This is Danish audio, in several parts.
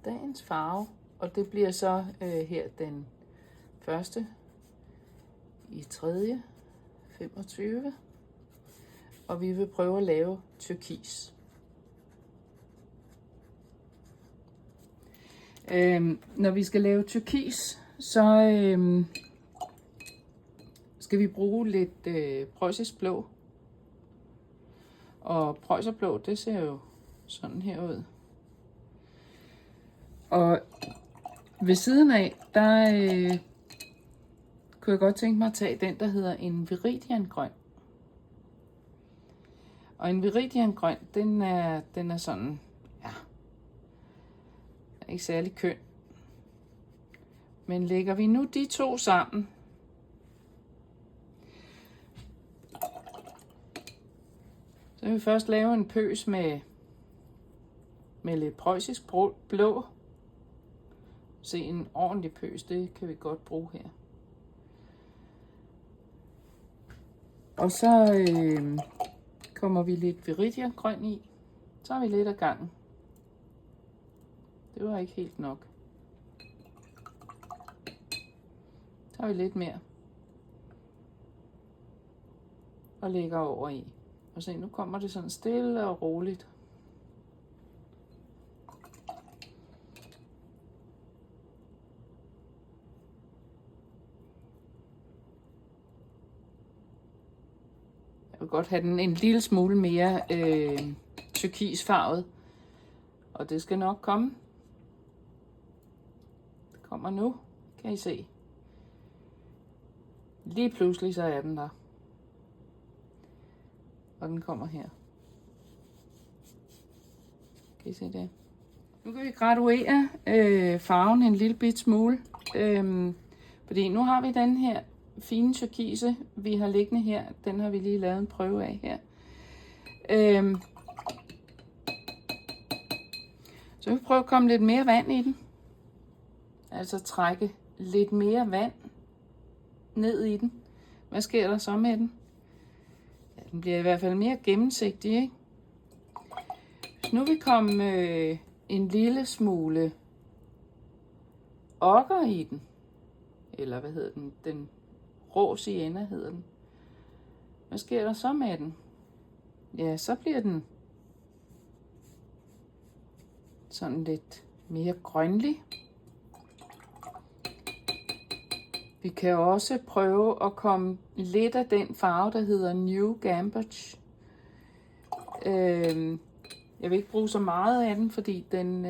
dagens farve, og det bliver så her den første i 3. 25. Og vi vil prøve at lave turkis. Når vi skal lave turkis, så skal vi bruge lidt preussisk blå. Og preussisblå, det ser jo sådan her ud. Og ved siden af, der kunne jeg godt tænke mig at tage den, der hedder en viridiangrøn. Og en viridiangrøn, den er sådan, ja, ikke særlig køn. Men lægger vi nu de to sammen, så vil vi først lave en pøs med lidt preussisk blå. Se, en ordentlig pøs, det kan vi godt bruge her. Og så kommer vi lidt viridiangrøn i. Så har vi lidt af gangen. Det var ikke helt nok. Så har vi lidt mere. Og lægger over i. Og se, nu kommer det sådan stille og roligt. Jeg vil godt have den en lille smule mere turkisfarvet. Og det skal nok komme. Det kommer nu, kan I se. Lige pludselig så er den der. Og den kommer her. Kan I se det? Nu kan vi graduere farven en lille bit smule. Fordi nu har vi den her fine turkise, vi har liggende her. Den har vi lige lavet en prøve af her. Så vi prøver at komme lidt mere vand i den. Altså trække lidt mere vand ned i den. Hvad sker der så med den? Ja, den bliver i hvert fald mere gennemsigtig, ikke? Hvis nu vi kommer en lille smule okker i den, eller hvad hedder den? Den rå sienna hedder den. Hvad sker der så med den? Ja, så bliver den sådan lidt mere grønlig. Vi kan også prøve at komme lidt af den farve, der hedder New Gamboge. Jeg vil ikke bruge så meget af den, fordi den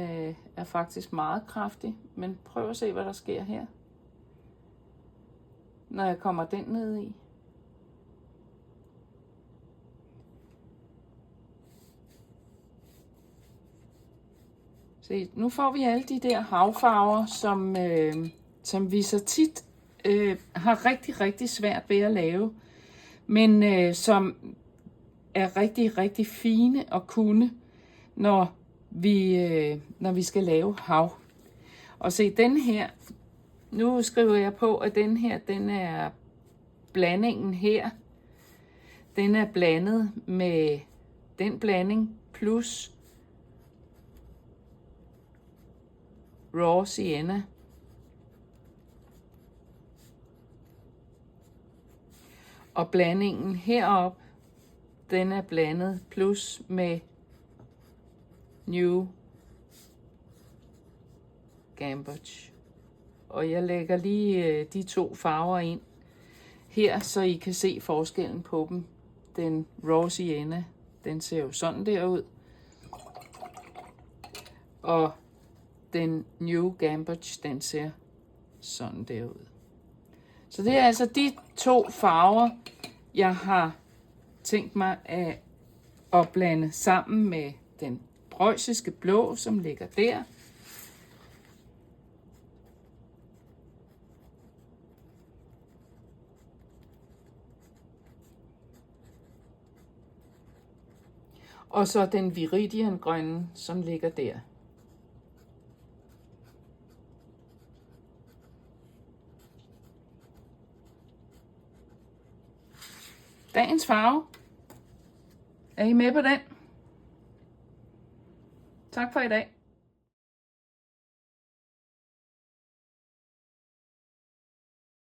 er faktisk meget kraftig. Men prøv at se, hvad der sker her, når jeg kommer den ned i. Se, nu får vi alle de der havfarver, som vi så tit har rigtig, rigtig svært ved at lave, men som er rigtig, rigtig fine at kunne, når vi skal lave hav. Og se, den her, nu skriver jeg på, at den her, den er blandingen her. Den er blandet med den blanding plus raw sienna. Og blandingen heroppe, den er blandet plus med New Gamboge. Og jeg lægger lige de to farver ind her, så I kan se forskellen på dem. Den raw sienna, den ser jo sådan der ud. Og den New Gamboge, den ser sådan der ud. Så det er altså de to farver, jeg har tænkt mig at blande sammen med den preussiske blå, som ligger der. Og så den viridiangrønne, som ligger der. Dagens farve. Er I med på den? Tak for i dag.